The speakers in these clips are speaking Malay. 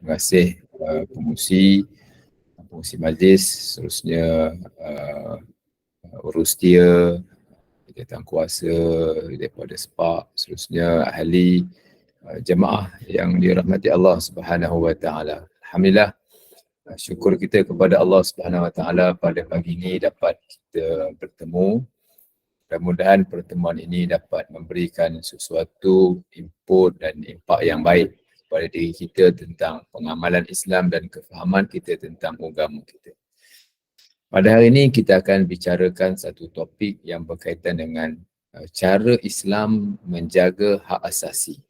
kasih pengurusi majlis, seterusnya urus dia, kuasa daripada SPAK, seterusnya ahli jemaah yang dirahmati Allah Subhanahu wa taala. Alhamdulillah, syukur kita kepada Allah Subhanahu wa taala pada pagi ini dapat kita bertemu. Mudah-mudahan pertemuan ini dapat memberikan sesuatu input dan impak yang baik kepada diri kita tentang pengamalan Islam dan kefahaman kita tentang agama kita. Pada hari ini kita akan bicarakan satu topik yang berkaitan dengan cara Islam menjaga hak asasi.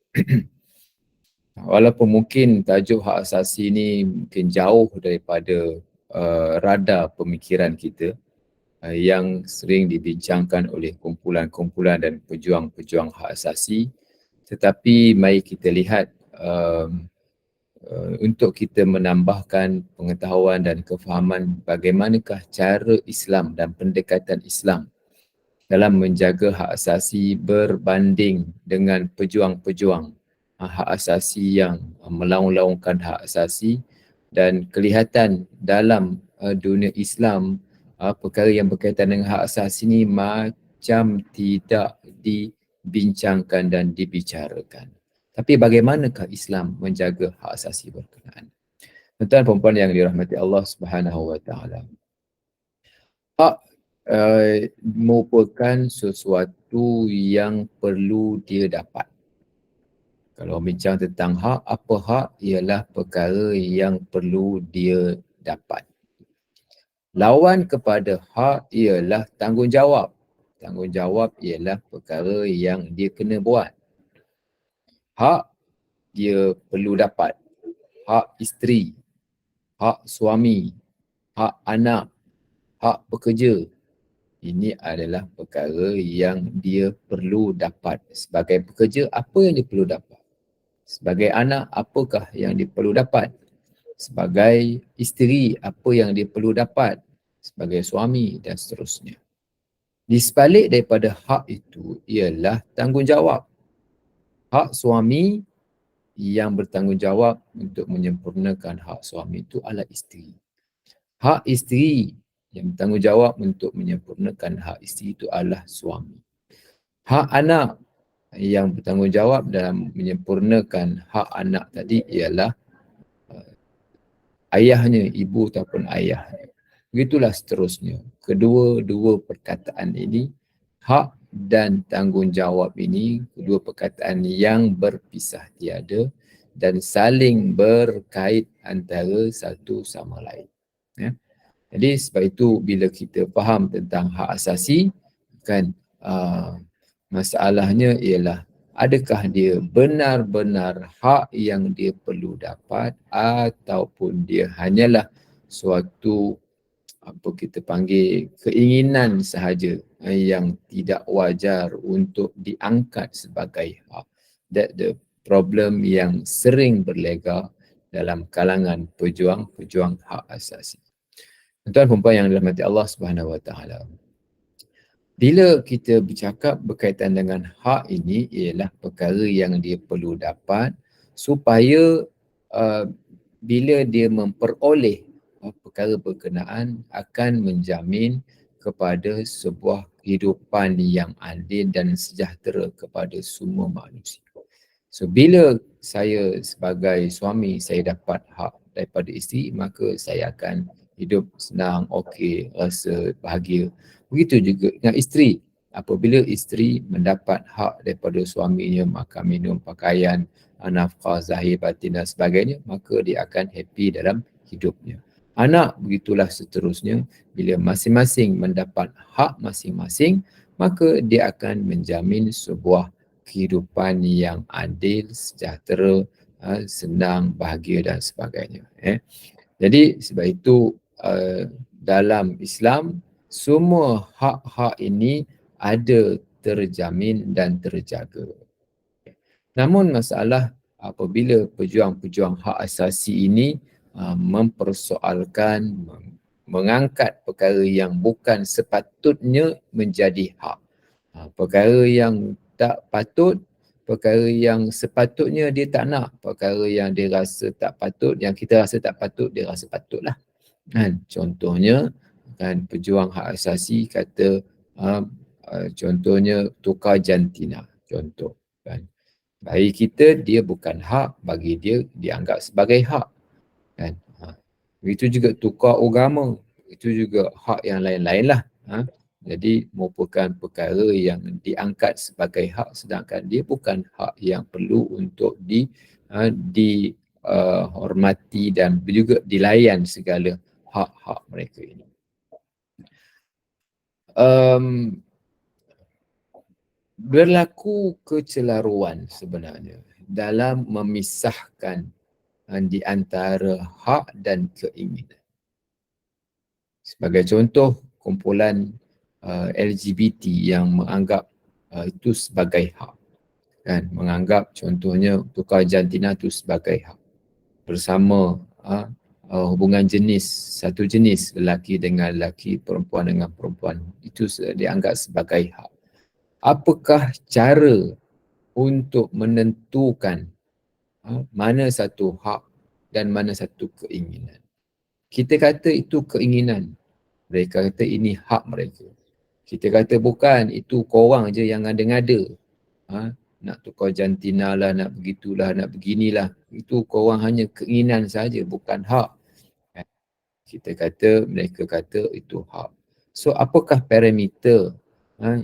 Walaupun mungkin tajuk hak asasi ini mungkin jauh daripada radar pemikiran kita, yang sering dibincangkan oleh kumpulan-kumpulan dan pejuang-pejuang hak asasi, tetapi mari kita lihat untuk kita menambahkan pengetahuan dan kefahaman bagaimanakah cara Islam dan pendekatan Islam dalam menjaga hak asasi berbanding dengan pejuang-pejuang hak asasi yang melaung-laungkan hak asasi, dan kelihatan dalam dunia Islam perkara yang berkaitan dengan hak asasi ini macam tidak dibincangkan dan dibicarakan. Tapi bagaimanakah Islam menjaga hak asasi berkenaan? Tuan-tuan dan puan yang dirahmati Allah Subhanahu wa taala, hak merupakan sesuatu yang perlu dia dapat. Kalau bincang tentang hak, apa hak? Ialah perkara yang perlu dia dapat. Lawan kepada hak ialah tanggungjawab. Tanggungjawab ialah perkara yang dia kena buat. Hak dia perlu dapat. Hak isteri, hak suami, hak anak, hak pekerja. Ini adalah perkara yang dia perlu dapat. Sebagai pekerja, apa yang dia perlu dapat? Sebagai anak, apakah yang dia perlu dapat? Sebagai isteri, apa yang dia perlu dapat? Sebagai suami dan seterusnya. Di sebalik daripada hak itu ialah tanggungjawab. Hak suami yang bertanggungjawab untuk menyempurnakan hak suami itu adalah isteri. Hak isteri yang bertanggungjawab untuk menyempurnakan hak isteri itu adalah suami. Hak anak yang bertanggungjawab dalam menyempurnakan hak anak tadi ialah ayahnya, ibu ataupun ayahnya. Begitulah seterusnya. Kedua-dua perkataan ini, hak dan tanggungjawab ini, kedua perkataan yang berpisah tiada dan saling berkait antara satu sama lain. Ya. Jadi sebab itu bila kita faham tentang hak asasi, kan masalahnya ialah adakah dia benar-benar hak yang dia perlu dapat ataupun dia hanyalah suatu apa kita panggil keinginan sahaja yang tidak wajar untuk diangkat sebagai hak. That the problem yang sering berlega dalam kalangan pejuang-pejuang hak asasi. Tuan-tuan dan puan yang dirahmati Allah Subhanahu wa taala, bila kita bercakap berkaitan dengan hak ini ialah perkara yang dia perlu dapat supaya bila dia memperoleh perkara berkenaan akan menjamin kepada sebuah kehidupan yang adil dan sejahtera kepada semua manusia. So bila saya sebagai suami saya dapat hak daripada isteri, maka saya akan hidup senang, okey, rasa bahagia. Begitu juga dengan isteri. Apabila isteri mendapat hak daripada suaminya, makan, minum, pakaian, nafkah, zahir, batin dan sebagainya, maka dia akan happy dalam hidupnya. Anak begitulah seterusnya. Bila masing-masing mendapat hak masing-masing, maka dia akan menjamin sebuah kehidupan yang adil, sejahtera, senang, bahagia dan sebagainya. Jadi sebab itu dalam Islam semua hak-hak ini ada terjamin dan terjaga. Namun masalah apabila pejuang-pejuang hak asasi ini mempersoalkan, mengangkat perkara yang bukan sepatutnya menjadi hak. Perkara yang tak patut perkara yang sepatutnya dia tak nak, perkara yang dia rasa tak patut, yang kita rasa tak patut, dia rasa patut lah. Kan? Contohnya, kan, pejuang hak asasi kata, contohnya tukar jantina, contoh. Kan? Bagi kita, dia bukan hak, bagi dia dianggap sebagai hak. Kan? Begitu juga tukar agama, itu juga hak yang lain-lain lah. Jadi merupakan perkara yang diangkat sebagai hak, sedangkan dia bukan hak yang perlu untuk dihormati dan juga dilayan segala hak-hak mereka ini. Berlaku kecelaruan sebenarnya dalam memisahkan di antara hak dan keinginan. Sebagai contoh, kumpulan LGBT yang menganggap itu sebagai hak. Kan? Menganggap contohnya tukar jantina itu sebagai hak. Bersama hubungan jenis, satu jenis lelaki dengan lelaki, perempuan dengan perempuan, itu dianggap sebagai hak. Apakah cara untuk menentukan mana satu hak dan mana satu keinginan? Kita kata itu keinginan, mereka kata ini hak mereka. Kita kata bukan, itu korang je yang ngada-ngada. Nak tukar jantina lah, nak begitulah, nak beginilah. Itu korang hanya keinginan saja, bukan hak. Kita kata, mereka kata itu hak. So apakah parameter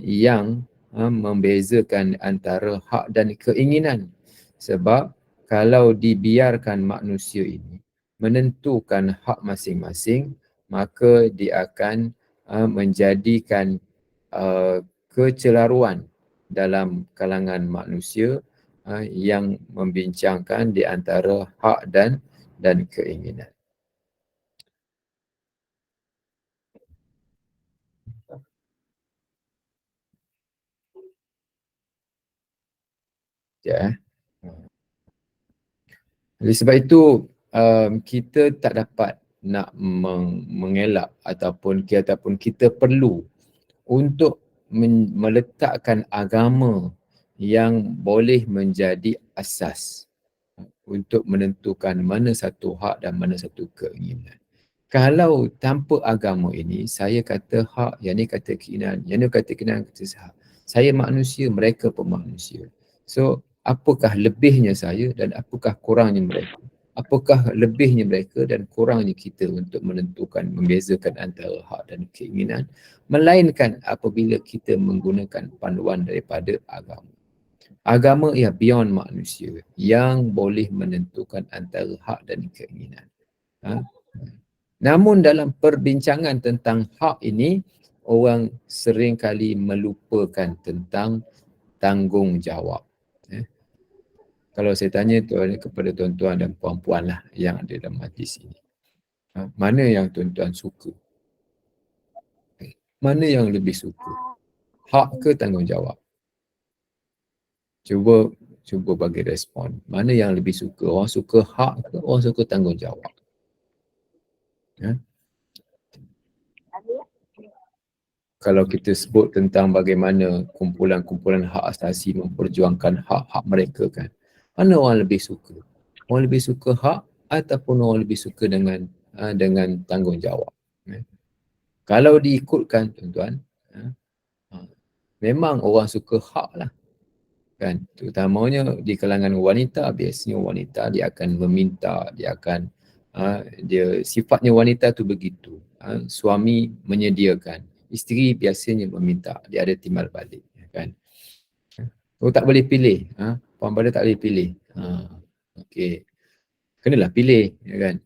yang membezakan antara hak dan keinginan? Sebab kalau dibiarkan manusia ini menentukan hak masing-masing, maka dia akan menjadikan kecelaruan dalam kalangan manusia yang membincangkan di antara hak dan keinginan. Ya. Oleh sebab itu, kita tak dapat nak mengelak ataupun kita perlu untuk meletakkan agama yang boleh menjadi asas untuk menentukan mana satu hak dan mana satu keinginan. Kalau tanpa agama ini, saya kata hak, yang ni kata keinginan, yang ni kata keinginan, kata hak. Saya manusia, mereka pun manusia. So, apakah lebihnya saya dan apakah kurangnya mereka? Apakah lebihnya mereka dan kurangnya kita untuk menentukan, membezakan antara hak dan keinginan, melainkan apabila kita menggunakan panduan daripada agama. Agama ia beyond manusia yang boleh menentukan antara hak dan keinginan. Namun dalam perbincangan tentang hak ini, orang sering kali melupakan tentang tanggungjawab. Kalau saya tanya kepada tuan-tuan dan puan-puan lah yang ada dalam majlis ini, mana yang tuan-tuan suka? Mana yang lebih suka? Hak ke tanggungjawab? Cuba bagi respon. Mana yang lebih suka? Orang suka hak ke orang suka tanggungjawab? Kalau kita sebut tentang bagaimana kumpulan-kumpulan hak asasi memperjuangkan hak-hak mereka kan, mana orang lebih suka? Orang lebih suka hak ataupun orang lebih suka dengan tanggungjawab? Kalau diikutkan tuan-tuan, memang orang suka hak lah. Kan? Terutamanya di kalangan wanita, biasanya wanita dia akan meminta, dia akan sifatnya wanita tu begitu. Suami menyediakan, isteri biasanya meminta, dia ada timbal balik. Kan? Tak boleh pilih, puan pada tak boleh pilih. Okey, kenalah pilih. Kan?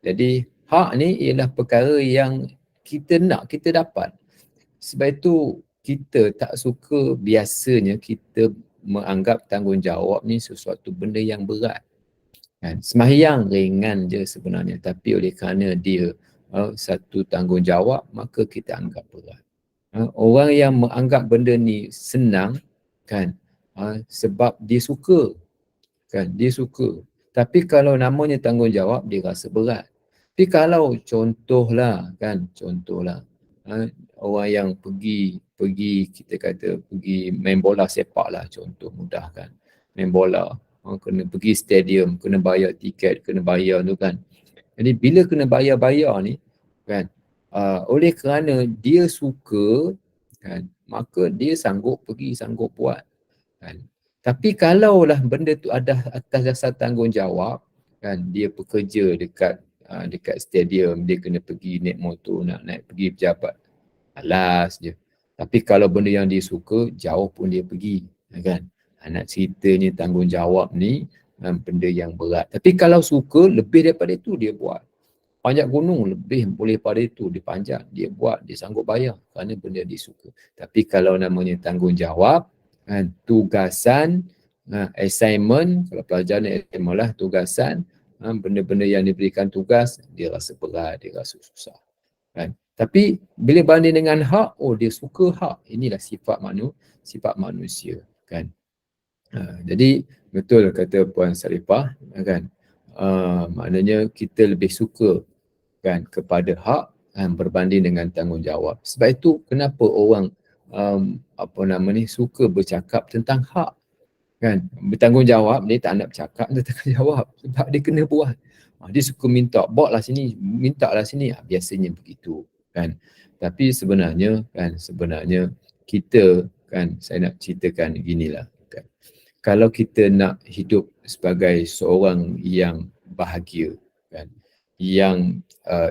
Jadi hak ni ialah perkara yang kita nak, kita dapat. Sebab itu kita tak suka biasanya kita menganggap tanggungjawab ni sesuatu benda yang berat. Kan? Sembahyang ringan je sebenarnya, tapi oleh kerana dia satu tanggungjawab, maka kita anggap berat. Orang yang menganggap benda ni senang, kan, sebab dia suka. Kan? Dia suka. Tapi kalau namanya tanggungjawab, dia rasa berat. Tapi kalau contohlah, orang yang pergi kita kata pergi main bola sepak lah, contoh mudah kan, main bola, kena pergi stadium, kena bayar tiket, kena bayar tu kan. Jadi bila kena bayar-bayar ni kan, oleh kerana dia suka kan, maka dia sanggup pergi, sanggup buat kan. Tapi kalaulah benda tu ada atas dasar tanggungjawab kan, dia bekerja dekat stadium, dia kena pergi naik motor, nak naik pergi pejabat, alas je. Tapi kalau benda yang dia suka, jauh pun dia pergi kan. Nak ceritanya tanggungjawab ni benda yang berat. Tapi kalau suka, lebih daripada itu dia buat. Panjat gunung lebih boleh pada itu, dia panjat, dia buat, dia sanggup bayar kerana benda dia suka. Tapi kalau namanya tanggungjawab, tugasan, assignment, kalau pelajaran malah tugasan, benda-benda yang diberikan tugas, dia rasa berat, dia rasa susah. Kan? Tapi bila banding dengan hak, dia suka hak. Inilah sifat manusia. Kan? Jadi betul kata Puan Sarifah, kan? Maknanya kita lebih suka kan kepada hak berbanding dengan tanggungjawab. Sebab itu kenapa orang suka bercakap tentang hak kan. Bertanggungjawab dia tak nak bercakap tentang tanggungjawab sebab dia kena buat. Dia suka minta, buatlah sini, mintalah sini. Biasanya begitu kan. Tapi sebenarnya kita kan, saya nak ceritakan ginilah kan. Kalau kita nak hidup sebagai seorang yang bahagia kan, yang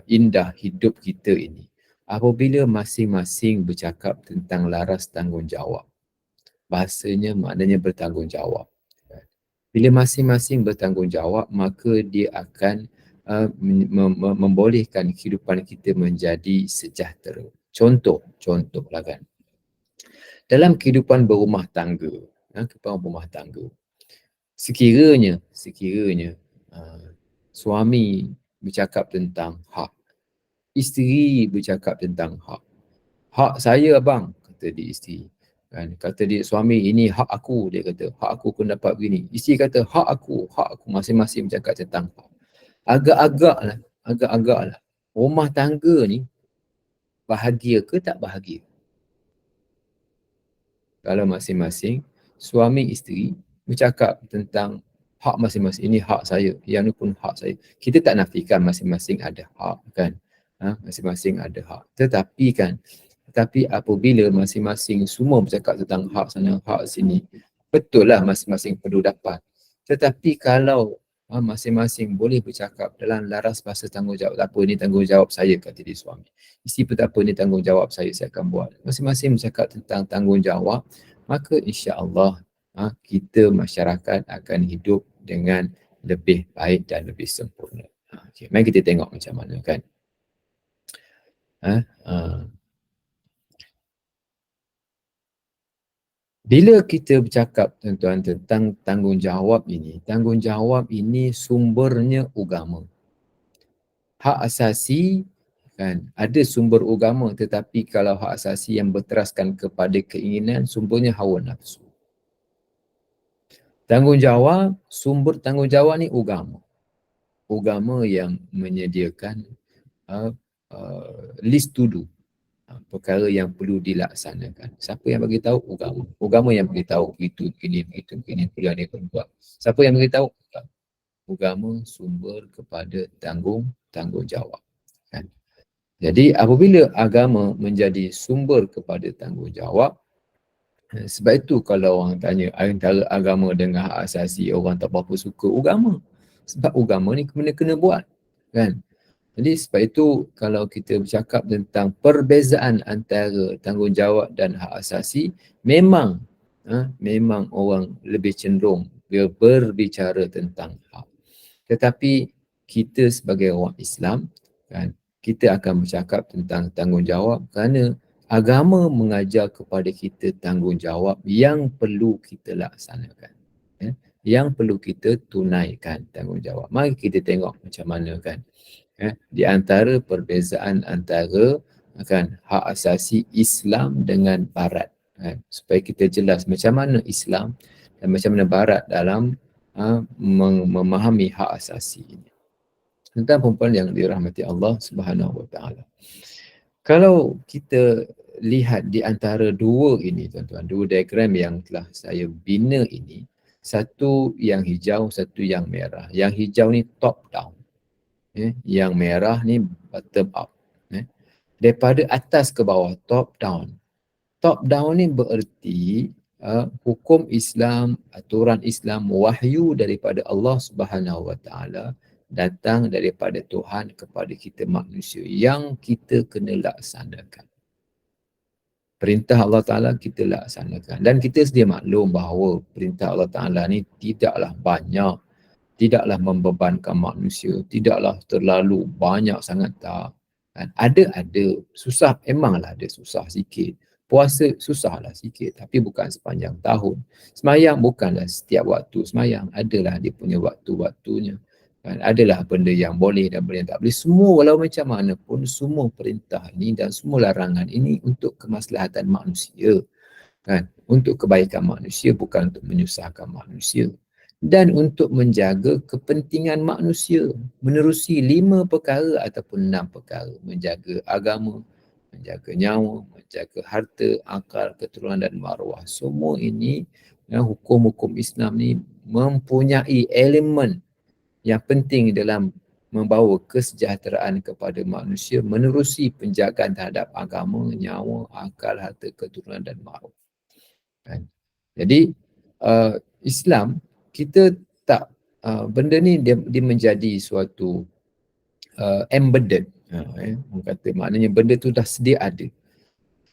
indah hidup kita ini, apabila masing-masing bercakap tentang laras tanggungjawab, bahasanya maknanya bertanggungjawab. Bila masing-masing bertanggungjawab, maka dia akan membolehkan kehidupan kita menjadi sejahtera. Contohlah kan, dalam kehidupan berumah tangga, sekiranya suami bercakap tentang hak, isteri bercakap tentang hak. Hak saya abang, kata dia isteri. Kan, kata dia suami, ini hak aku, dia kata hak aku kena dapat begini. Isteri kata hak aku, masing-masing bercakap tentang hak. Agak-agaklah rumah tangga ni bahagia ke tak bahagia? Kalau masing-masing suami isteri bercakap tentang hak masing-masing, ini hak saya, yang ni pun hak saya. Kita tak nafikan masing-masing ada hak kan. Masing-masing ada hak. Tetapi apabila masing-masing semua bercakap tentang hak sana, hak sini, betul lah masing-masing perlu dapat. Tetapi kalau masing-masing boleh bercakap dalam laras bahasa tanggungjawab, tak apa, ini tanggungjawab saya, kata dia suami. Isteri pun tak apa, ini tanggungjawab saya akan buat. Masing-masing bercakap tentang tanggungjawab, maka insya-Allah kita masyarakat akan hidup dengan lebih baik dan lebih sempurna. Okay. Mari kita tengok macam mana kan. Bila kita bercakap tuan-tuan tentang tanggungjawab ini sumbernya agama. Hak asasi kan, ada sumber agama, tetapi kalau hak asasi yang berteraskan kepada keinginan, sumbernya hawa nafsu. Sumber tanggungjawab ni agama. Agama yang menyediakan list to do, perkara yang perlu dilaksanakan. Siapa yang bagi tahu? Agama. Agama yang bagi tahu begitu, begini, perlu ada buat. Siapa yang bagi tahu? Agama sumber kepada tanggungjawab. Kan? Jadi apabila agama menjadi sumber kepada tanggungjawab, sebab itu kalau orang tanya antara agama dengan hak asasi, orang tak berapa suka agama. Sebab agama ni kena buat. Kan? Jadi sebab itu kalau kita bercakap tentang perbezaan antara tanggungjawab dan hak asasi, memang orang lebih cenderung berbicara tentang hak. Tetapi kita sebagai orang Islam kan, kita akan bercakap tentang tanggungjawab kerana agama mengajar kepada kita tanggungjawab yang perlu kita laksanakan. Yang perlu kita tunaikan tanggungjawab. Mari kita tengok macam mana kan. Di antara perbezaan antara kan, hak asasi Islam dengan Barat. Supaya kita jelas macam mana Islam dan macam mana Barat dalam memahami hak asasi ini. Tentang perempuan yang dirahmati Allah Subhanahu Wa Taala. Kalau kita lihat di antara dua ini tuan-tuan, dua diagram yang telah saya bina ini, satu yang hijau, satu yang merah. Yang hijau ni top down, yang merah ni bottom up. Daripada atas ke bawah, top down. Top down ni bererti hukum Islam, aturan Islam, wahyu daripada Allah Subhanahu Wa Taala datang daripada Tuhan kepada kita manusia yang kita kena laksanakan. Perintah Allah Ta'ala kita laksanakan. Dan kita sedia maklum bahawa perintah Allah Ta'ala ni tidaklah banyak, tidaklah membebankan manusia, tidaklah terlalu banyak sangat, tak. Ada, susah, memanglah ada susah sikit. Puasa susahlah sikit, tapi bukan sepanjang tahun. Semayang bukanlah setiap waktu semayang, adalah dia punya waktu-waktunya. Adalah benda yang boleh dan benda yang tak boleh. Semua walau macam mana pun, semua perintah ini dan semua larangan ini untuk kemaslahatan manusia. Untuk kebaikan manusia, bukan untuk menyusahkan manusia. Dan untuk menjaga kepentingan manusia. Menerusi 5 perkara ataupun 6 perkara. Menjaga agama, menjaga nyawa, menjaga harta, akal, keturunan dan maruah. Semua ini, hukum-hukum Islam ni mempunyai elemen yang penting dalam membawa kesejahteraan kepada manusia menerusi penjagaan terhadap agama, nyawa, akal, harta, keturunan dan maruah. Jadi Islam, kita tak, benda ni dia menjadi suatu embedded. Orang kata maknanya benda tu dah sedia ada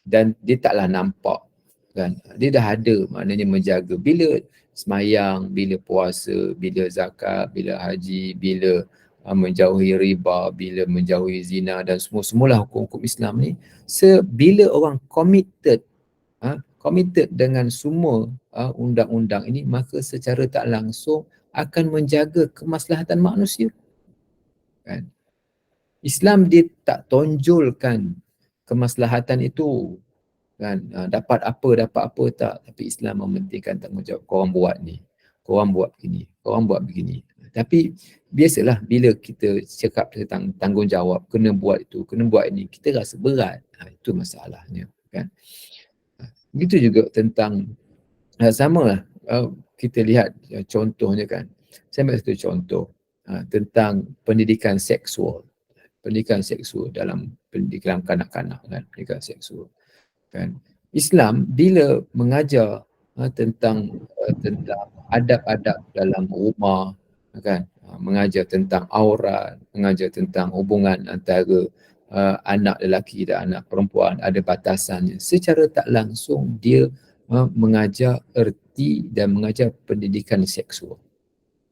dan dia taklah nampak. Dia dah ada, maknanya menjaga bila semayang, bila puasa, bila zakat, bila haji, bila menjauhi riba, bila menjauhi zina dan semua-semualah hukum-hukum Islam ni. Bila orang committed dengan semua undang-undang ini, maka secara tak langsung akan menjaga kemaslahatan manusia. Islam dia tak tonjolkan kemaslahatan itu. Dapat apa tak, tapi Islam mementingkan tanggungjawab. Korang buat ni, korang buat begini, korang buat begini. Tapi biasalah bila kita cakap tentang tanggungjawab, kena buat itu, kena buat ini, kita rasa berat. Itu masalahnya. Begitu juga tentang samalah, kita lihat contohnya saya ambil satu contoh tentang pendidikan seksual. Pendidikan seksual dalam pendidikan kanak-kanak, pendidikan seksual. Islam bila mengajar tentang adab-adab dalam rumah, mengajar tentang aurat, mengajar tentang hubungan antara anak lelaki dan anak perempuan, ada batasannya. Secara tak langsung dia mengajar erti dan mengajar pendidikan seksual.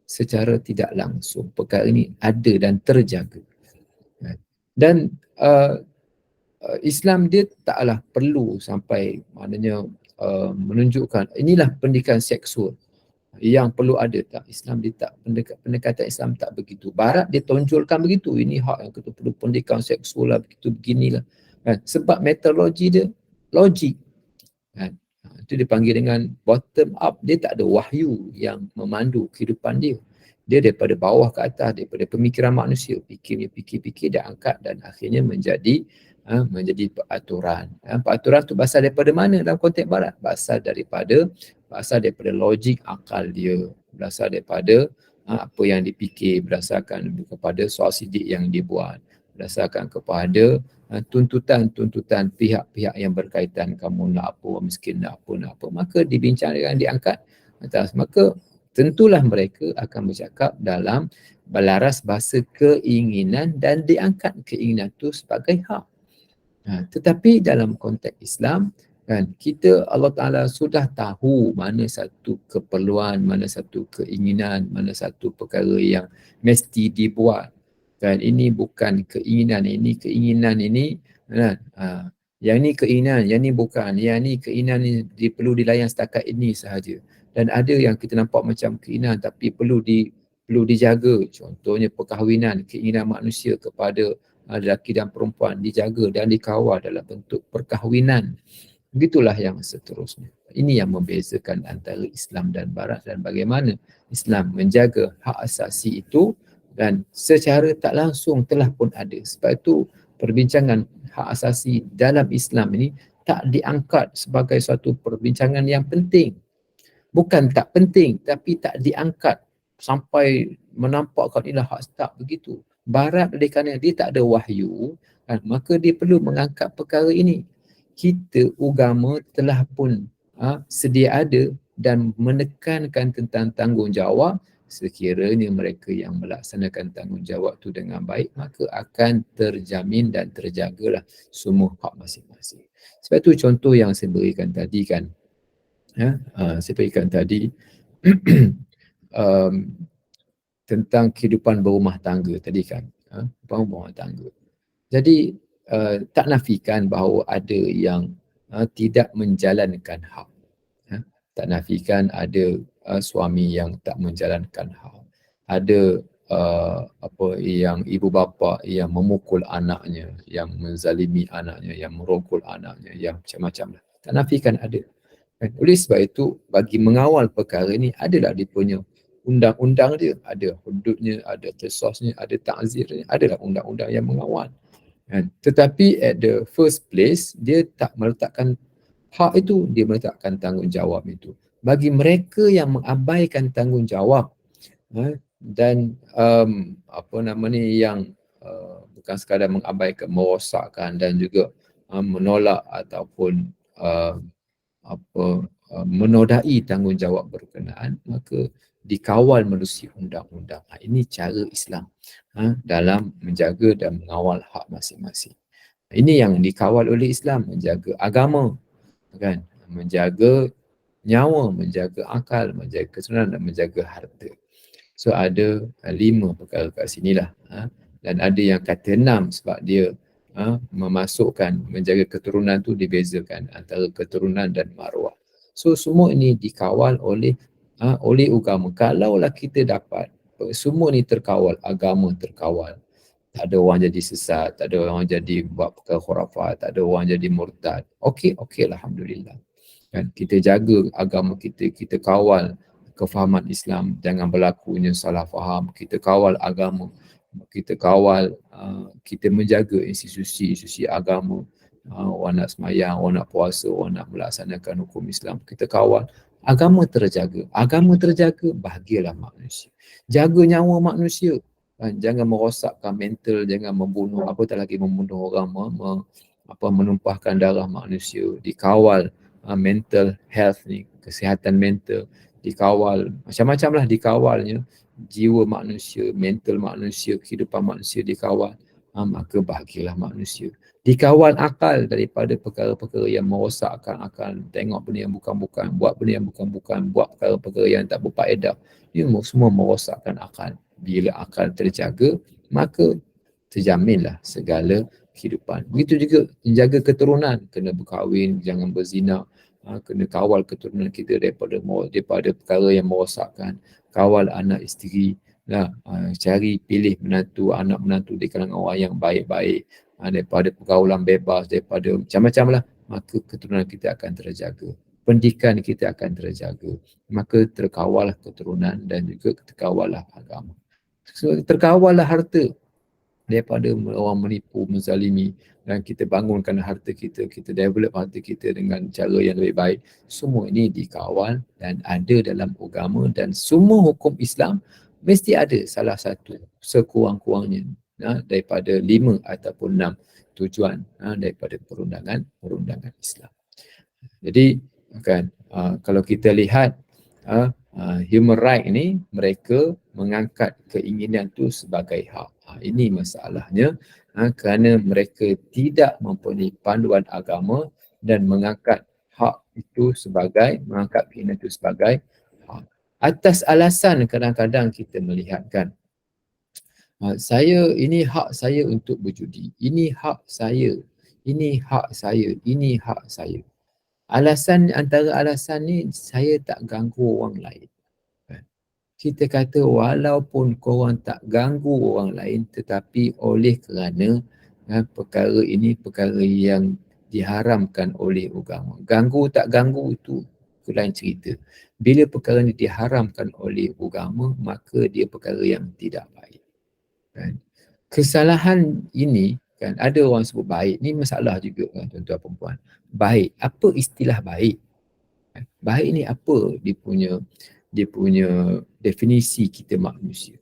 Secara tidak langsung perkara ini ada dan terjaga. Dan Islam dia taklah perlu sampai maknanya menunjukkan inilah pendidikan seksual yang perlu ada, tak. Islam dia tak, pendekatan Islam tak begitu. Barat dia tonjolkan begitu, ini hak yang kita perlu pendidikan seksual lah, begitu beginilah. Sebab metodologi dia logik. Itu dipanggil dengan bottom up. Dia tak ada wahyu yang memandu kehidupan dia. Dia daripada bawah ke atas, daripada pemikiran manusia, fikir dan angkat dan akhirnya menjadi peraturan. Peraturan tu berasal daripada mana dalam konteks barat? Berasal daripada logik akal dia, berasal daripada apa yang dipikir, berdasarkan kepada soal sidik yang dibuat, berdasarkan kepada tuntutan pihak-pihak yang berkaitan. Kamu nak apa, miskin nak apa, maka dibincangkan, diangkat atas. Maka tentulah mereka akan bercakap dalam belaras bahasa keinginan dan diangkat keinginan itu sebagai hak. Tetapi dalam konteks Islam, kita, Allah Ta'ala sudah tahu mana satu keperluan, mana satu keinginan, mana satu perkara yang mesti dibuat. Ini bukan keinginan, ini keinginan ini. Yang ni keinginan, yang ni bukan. Yang ni keinginan ni perlu dilayan setakat ini sahaja. Dan ada yang kita nampak macam keinginan tapi perlu dijaga. Contohnya perkahwinan, keinginan manusia kepada lelaki dan perempuan dijaga dan dikawal dalam bentuk perkahwinan. Begitulah yang seterusnya. Ini yang membezakan antara Islam dan Barat dan bagaimana Islam menjaga hak asasi itu dan secara tak langsung telah pun ada. Sebab itu perbincangan hak asasi dalam Islam ini tak diangkat sebagai suatu perbincangan yang penting. Bukan tak penting, tapi tak diangkat sampai menampakkan inilah hak, tak begitu. Barat oleh kerana dia tak ada wahyu, kan, maka dia perlu mengangkat perkara ini. Kita agama telah pun sedia ada dan menekankan tentang tanggungjawab. Sekiranya mereka yang melaksanakan tanggungjawab itu dengan baik, maka akan terjamin dan terjagalah semua hak masing-masing. Sebab itu contoh yang saya berikan tadi kan, saya berikan tadi tentang kehidupan berumah tangga tadi kan, berumah tangga. Jadi tak nafikan bahawa ada yang tidak menjalankan hak. Tak nafikan ada suami yang tak menjalankan hak. Ada yang ibu bapa yang memukul anaknya, yang menzalimi anaknya, yang merogol anaknya, yang macam-macam lah. Tak nafikan ada. Oleh sebab itu, bagi mengawal perkara ini, adalah dia punya undang-undang dia, ada hududnya, ada qisasnya, ada ta'zirnya, adalah undang-undang yang mengawal. Tetapi at the first place, dia tak meletakkan hak itu, dia meletakkan tanggungjawab itu. Bagi mereka yang mengabaikan tanggungjawab dan yang bukan sekadar mengabaikan, merosakkan dan juga menolak ataupun menodai tanggungjawab berkenaan, maka dikawal melalui undang-undang. Ini cara Islam dalam menjaga dan mengawal hak masing-masing. Ini yang dikawal oleh Islam, menjaga agama, kan, menjaga nyawa, menjaga akal, menjaga keturunan dan menjaga harta. So ada 5 perkara kat sinilah. Dan ada yang kata 6 sebab dia memasukkan menjaga keturunan tu dibezakan antara keturunan dan maruah. So semua ini dikawal oleh agama. Kalaulah kita dapat semua ni terkawal, agama terkawal, tak ada orang jadi sesat, tak ada orang jadi buat perkara khurafat, tak ada orang jadi murtad. Okey alhamdulillah. Kan, kita jaga agama kita, kita kawal kefahaman Islam, jangan berlakunya salah faham, kita kawal agama, kita kawal, kita menjaga institusi agama, orang nak semayang, orang nak puasa, orang nak melaksanakan hukum Islam, kita kawal, agama terjaga, bahagialah manusia. Jaga nyawa manusia, jangan merosakkan mental, jangan membunuh, apatah lagi membunuh orang, menumpahkan darah manusia, dikawal mental health ni, kesihatan mental, dikawal, macam-macam lah dikawalnya, jiwa manusia, mental manusia, kehidupan manusia dikawal, maka bahagialah manusia. Dikawal akal daripada perkara-perkara yang merosakkan akal, tengok benda yang bukan-bukan, buat benda yang bukan-bukan, buat perkara-perkara yang tak berfaedah, ini semua merosakkan akal. Bila akal terjaga, maka terjaminlah segala kehidupan. Begitu juga menjaga keturunan, kena berkahwin, jangan berzina, kena kawal keturunan kita daripada perkara yang merosakkan, kawal anak isteri, cari pilih anak menantu di kalangan orang yang baik-baik, daripada pergaulan bebas, daripada macam-macam lah, maka keturunan kita akan terjaga, pendidikan kita akan terjaga, maka terkawal keturunan dan juga terkawal agama. So, terkawal harta daripada orang menipu, menzalimi, dan kita bangunkan harta kita, kita develop harta kita dengan cara yang lebih baik. Semua ini dikawal dan ada dalam agama, dan semua hukum Islam mesti ada salah satu sekurang-kurangnya daripada 5 ataupun 6 tujuan daripada perundangan Islam. Jadi kan, kalau kita lihat human right ni, mereka mengangkat keinginan tu sebagai hak. Ini masalahnya, kerana mereka tidak mempunyai panduan agama dan mengangkat hak itu sebagai, mengangkat keinginan itu sebagai hak. Atas alasan kadang-kadang kita melihatkan, ini hak saya untuk berjudi, ini hak saya, ini hak saya, ini hak saya. Antara alasan ni, saya tak ganggu orang lain. Kita kata walaupun korang tak ganggu orang lain, tetapi oleh kerana perkara ini perkara yang diharamkan oleh agama. Ganggu tak ganggu itu lain cerita. Bila perkara ini diharamkan oleh agama, maka dia perkara yang tidak baik. Kesalahan ini kan. Ada orang sebut baik, ni masalah juga kan tuan-tuan perempuan. Baik, apa istilah baik? Baik ni apa dia punya definisi kita manusia.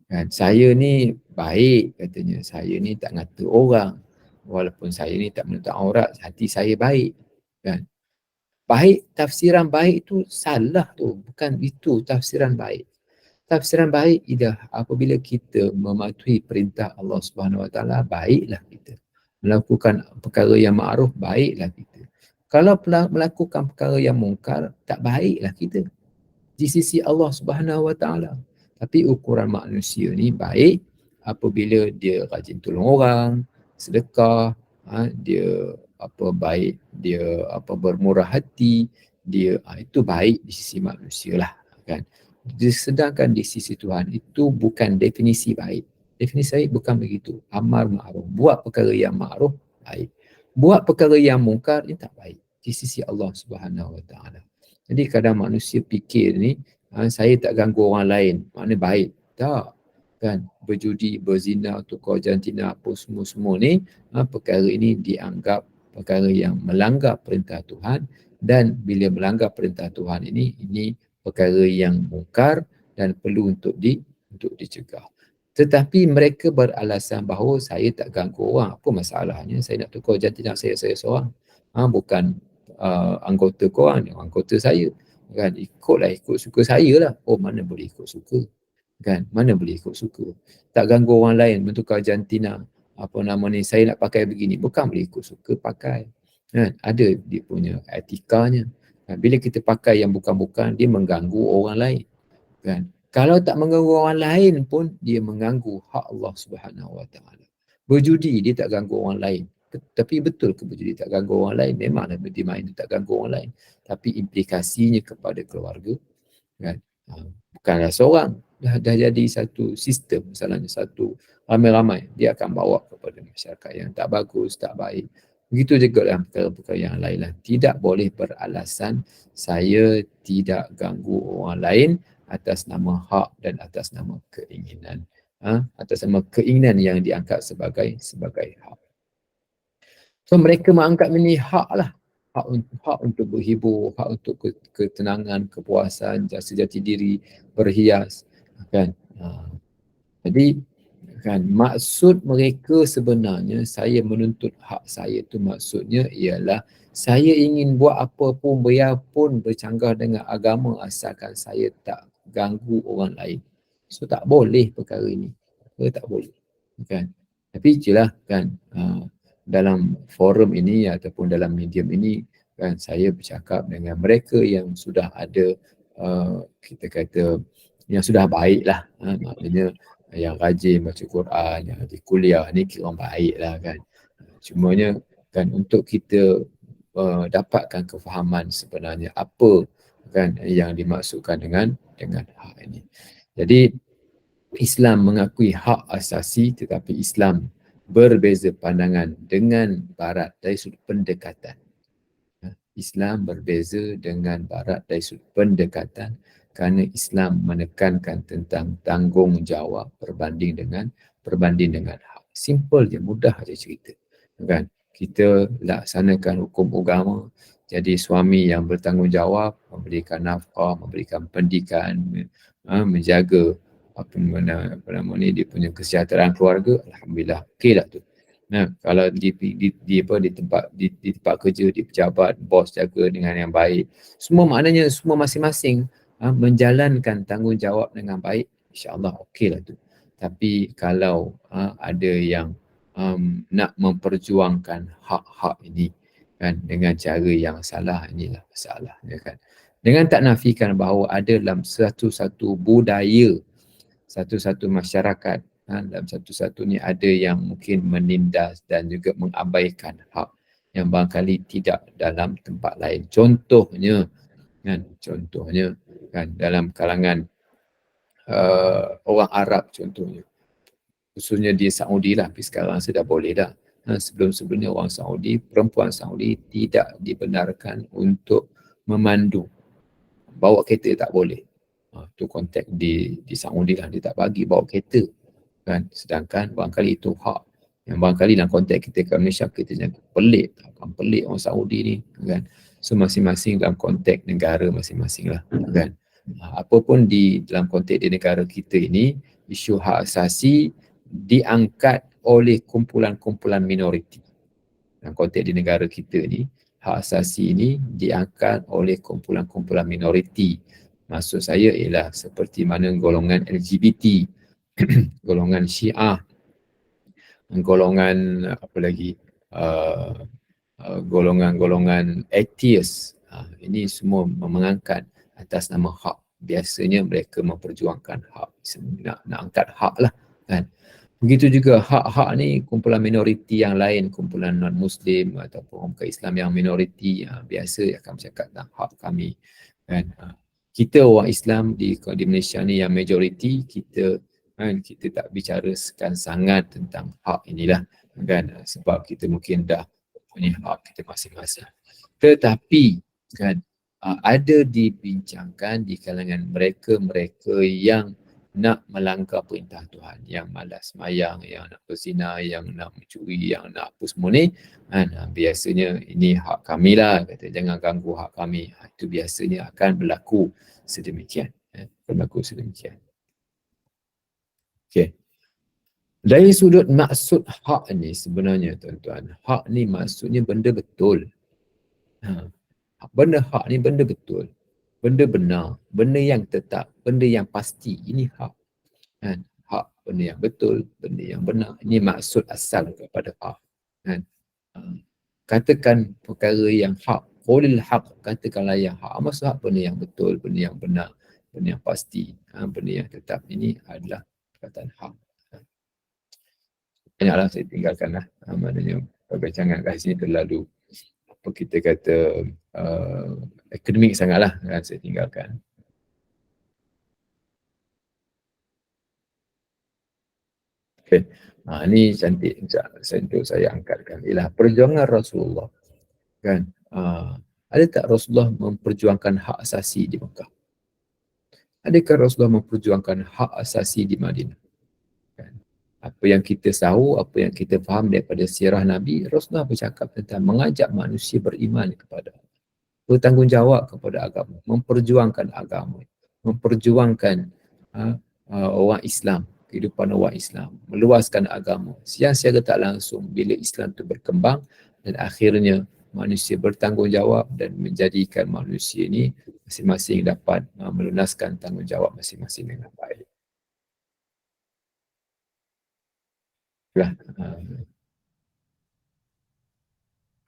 Kan, saya ni baik katanya, saya ni tak ngata orang. Walaupun saya ni tak menutup aurat, hati saya baik. Kan. Baik, tafsiran baik tu salah tu. Bukan itu tafsiran baik. Tafsiran baik ialah apabila kita mematuhi perintah Allah Subhanahu Wa Taala, baiklah kita. Melakukan perkara yang ma'ruf, baiklah kita. Kalau melakukan perkara yang mungkar, tak baiklah kita di sisi Allah Subhanahu Wa Taala. Tapi ukuran manusia ni baik apabila dia rajin tolong orang, sedekah, dia baik, dia bermurah hati, dia itu baik di sisi manusia lah kan. Sedangkan di sisi Tuhan itu bukan definisi baik. Definisi baik bukan begitu. Amar ma'ruf, buat perkara yang ma'ruf baik. Buat perkara yang mungkar ini tak baik di sisi Allah Subhanahu Wa Taala. Jadi kadang manusia fikir ni, saya tak ganggu orang lain, maknanya baik. Tak. Kan, berjudi, berzina, tukar jantina, apa semua-semua ni, perkara ini dianggap perkara yang melanggar perintah Tuhan, dan bila melanggar perintah Tuhan ini perkara yang mungkar dan perlu untuk dicegah. Tetapi mereka beralasan bahawa saya tak ganggu orang. Apa masalahnya? Saya nak tukar jantina saya seorang. Bukan anggota korang, anggota saya. Kan, ikut suka saya lah. Oh, mana boleh ikut suka. Kan, mana boleh ikut suka. Tak ganggu orang lain bertukar jantina. Saya nak pakai begini. Bukan boleh ikut suka pakai. Kan, ada dia punya etikanya. Kan, bila kita pakai yang bukan-bukan, dia mengganggu orang lain. Kan, kalau tak mengganggu orang lain pun, dia mengganggu hak Allah Subhanahu Wa Taala. Berjudi, dia tak ganggu orang lain. Tapi betul ke berjudi tak ganggu orang lain? Memanglah dia main tak ganggu orang lain. Tapi implikasinya kepada keluarga, kan, bukanlah seorang. Dah jadi satu sistem, misalnya satu ramai-ramai, dia akan bawa kepada masyarakat yang tak bagus, tak baik. Begitu juga dalam perkara-perkara yang lain lah. Tidak boleh beralasan saya tidak ganggu orang lain atas nama hak dan atas nama keinginan. Atas nama keinginan yang diangkat sebagai hak. So mereka menganggap ini hak lah. Hak untuk berhibur, hak untuk ketenangan, kepuasan, jati diri, berhias. Kan? Jadi kan, maksud mereka sebenarnya, saya menuntut hak saya tu maksudnya ialah saya ingin buat apa pun, biarpun bercanggah dengan agama, asalkan saya tak ganggu orang lain. So tak boleh perkara ini. Tak boleh. Kan? Tapi itulah kan, dalam forum ini ataupun dalam medium ini kan, saya bercakap dengan mereka yang sudah ada, kita kata yang sudah baik lah, maknanya yang rajin baca Quran, yang rajin kuliah ni kira orang baik lah kan. Cumanya kan, untuk kita dapatkan kefahaman sebenarnya apa kan yang dimaksudkan dengan hak ini. Jadi Islam mengakui hak asasi, tetapi Islam berbeza pandangan dengan Barat dari sudut pendekatan. Islam berbeza dengan Barat dari sudut pendekatan kerana Islam menekankan tentang tanggungjawab berbanding dengan hak. Simple je, mudah je cerita. Kan? Kita laksanakan hukum agama, jadi suami yang bertanggungjawab, memberikan nafkah, memberikan pendidikan, menjaga dia punya kesejahteraan keluarga, alhamdulillah, okeylah tu. Kalau di tempat kerja, di pejabat, bos jaga dengan yang baik, semua maknanya semua masing-masing menjalankan tanggungjawab dengan baik, insya-Allah okeylah tu. Tapi kalau ada yang nak memperjuangkan hak-hak ini kan dengan cara yang salah, inilah masalahnya kan. Dengan tak nafikan bahawa ada dalam satu-satu budaya, satu-satu masyarakat, dalam satu-satu ni ada yang mungkin menindas dan juga mengabaikan hak yang barangkali tidak dalam tempat lain. Contohnya kan dalam kalangan orang Arab contohnya. Khususnya di Saudi lah, tapi sekarang sudah boleh dah. Sebelum-sebelumnya orang Saudi, perempuan Saudi tidak dibenarkan untuk memandu. Bawa kereta tak boleh. Tu konteks di Saudi lah, dia tak bagi bawa kereta. Kan? Sedangkan barangkali itu hak Yang barangkali dalam konteks kita kat Malaysia, kita jangan pelik, takkan pelik orang Saudi ni, kan. So masing-masing dalam konteks negara masing-masing lah, kan. Apa pun di dalam konteks di negara kita ini, isu hak asasi diangkat oleh kumpulan-kumpulan minoriti. Dalam konteks di negara kita ni, hak asasi ini diangkat oleh kumpulan-kumpulan minoriti. Maksud saya ialah seperti mana golongan LGBT, golongan Syiah, golongan apa lagi, golongan-golongan atheist. Ini semua mengangkat atas nama hak. Biasanya mereka memperjuangkan hak, nak angkat hak lah, kan. Begitu juga hak-hak ni kumpulan minoriti yang lain, kumpulan non-Muslim ataupun orang bukan Islam yang minoriti, biasa akan bercakap tentang hak kami, kan. Kita orang Islam di Malaysia ni yang majoriti, kita tak bicarakan sangat tentang hak inilah, kan, sebab kita mungkin dah punya hak kita masing-masing. Tetapi kan, ada dibincangkan di kalangan mereka-mereka yang nak melanggar perintah Tuhan, yang malas sembahyang, yang nak berzina, yang nak mencuri, yang nak apa semua ni, kan, biasanya ini hak kami lah, kata jangan ganggu hak kami. Itu biasanya akan berlaku sedemikian. Okay. Dari sudut maksud hak ni sebenarnya tuan-tuan, hak ni maksudnya benda betul. Benda hak ni benda betul, benda benar, benda yang tetap, benda yang pasti. Ini hak, kan? Hak benda yang betul, benda yang benar. Ini maksud asal kepada hak, kan? Katakan perkara yang hak, qulil haq, katakanlah yang hak. Maksud hak benda yang betul, benda yang benar, benda yang pasti, benda yang tetap. Ini adalah perkataan hak. Banyaklah saya tinggalkanlah, maknanya perbincangan kat sini terlalu apa kita kata akademik sangatlah, kan, saya tinggalkan. Okay. Ini cantik untuk saya angkatkan ialah perjuangan Rasulullah, kan. Ada tak Rasulullah memperjuangkan hak asasi di Mekah? Adakah Rasulullah memperjuangkan hak asasi di Madinah? Kan? Apa yang kita tahu, apa yang kita faham daripada sirah Nabi, Rasulullah bercakap tentang mengajak manusia beriman kepada Allah, bertanggungjawab kepada agama, memperjuangkan agama, memperjuangkan orang Islam, kehidupan orang Islam, meluaskan agama. Secara tak langsung bila Islam itu berkembang dan akhirnya manusia bertanggungjawab dan menjadikan manusia ini masing-masing dapat melunaskan tanggungjawab masing-masing dengan baik.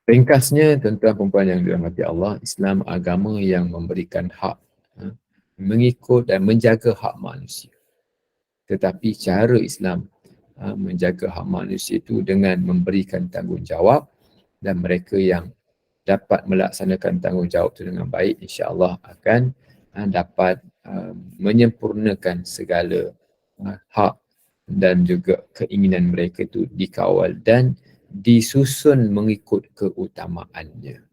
Ringkasnya, tuan-tuan perempuan yang dirahmati Allah, Islam agama yang memberikan hak, mengikut dan menjaga hak manusia. Tetapi cara Islam menjaga hak manusia itu dengan memberikan tanggungjawab, dan mereka yang dapat melaksanakan tanggungjawab itu dengan baik, insya-Allah akan dapat menyempurnakan segala hak dan juga keinginan mereka itu dikawal dan disusun mengikut keutamaannya.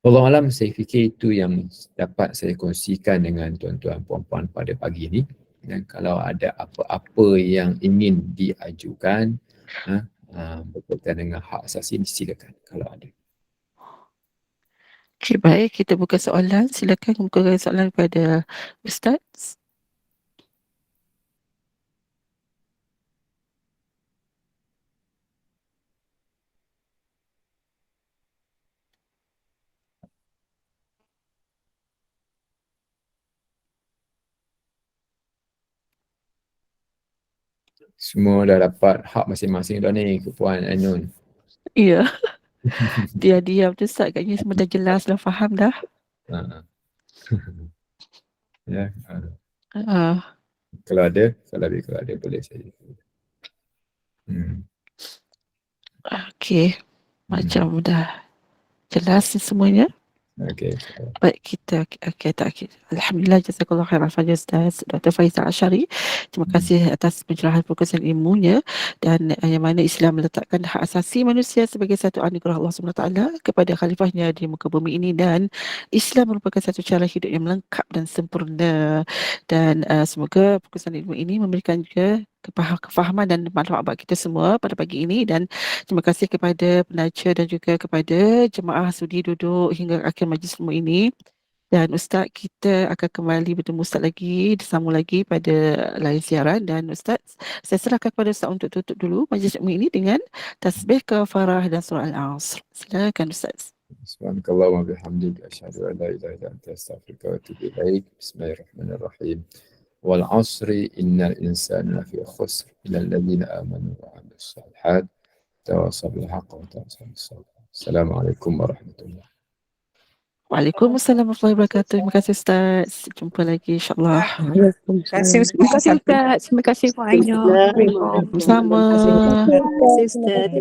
Wallahu alam, saya fikir itu yang dapat saya kongsikan dengan tuan-tuan puan-puan pada pagi ini. Dan kalau ada apa-apa yang ingin diajukan berkaitan dengan hak asasi, silakan kalau ada. Okay, baik, kita buka soalan. Silakan buka soalan kepada Ustaz. Semua dah dapat hak masing-masing dah ni ke Puan Ainun? Ya. Dia diam tu Ustaz, katanya semua dah jelas, dah faham dah. Ya. Kalau ada boleh saya. Okey. Macam dah jelas semuanya. Okey. Baik, kita Alhamdulillah, jazakallah khairan Fadil Ustaz Dr. Faizal Ashari. Terima kasih atas pencerahan fokusan ilmunya, dan yang mana Islam meletakkan hak asasi manusia sebagai satu anugerah Allah SWT kepada khalifahnya di muka bumi ini, dan Islam merupakan satu cara hidup yang lengkap dan sempurna. Dan semoga fokusan ilmu ini memberikan juga kefahaman dan manfaat bagi kita semua pada pagi ini, dan terima kasih kepada penaja dan juga kepada jemaah sudi duduk hingga akhir majlis semua ini. Dan Ustaz, kita akan kembali bertemu Ustaz lagi, bersama lagi pada lain siaran. Dan Ustaz, saya serahkan kepada Ustaz untuk tutup dulu majlis ilmu ini dengan tasbih kafarah dan surah Al-Asr. Silakan Ustaz. Subhanakallahumma bihamdik asyhadu an la ilaha illa anta astaghfiruka wa atubu ilaik. Bismillahirrahmanirrahim. Wal 'asri innal insana lafi khusr illa alladhina amanu wa 'amilus shalihat tawassaw bil haqqi wa tawassaw bis sabr. Assalamualaikum warahmatullahi. Waalaikumsalam warahmatullahi wabarakatuh. Terima kasih Ustaz. Jumpa lagi insyaAllah. Terima kasih Ustaz. Terima kasih Puan Aina. Sama. Terima kasih Ustaz.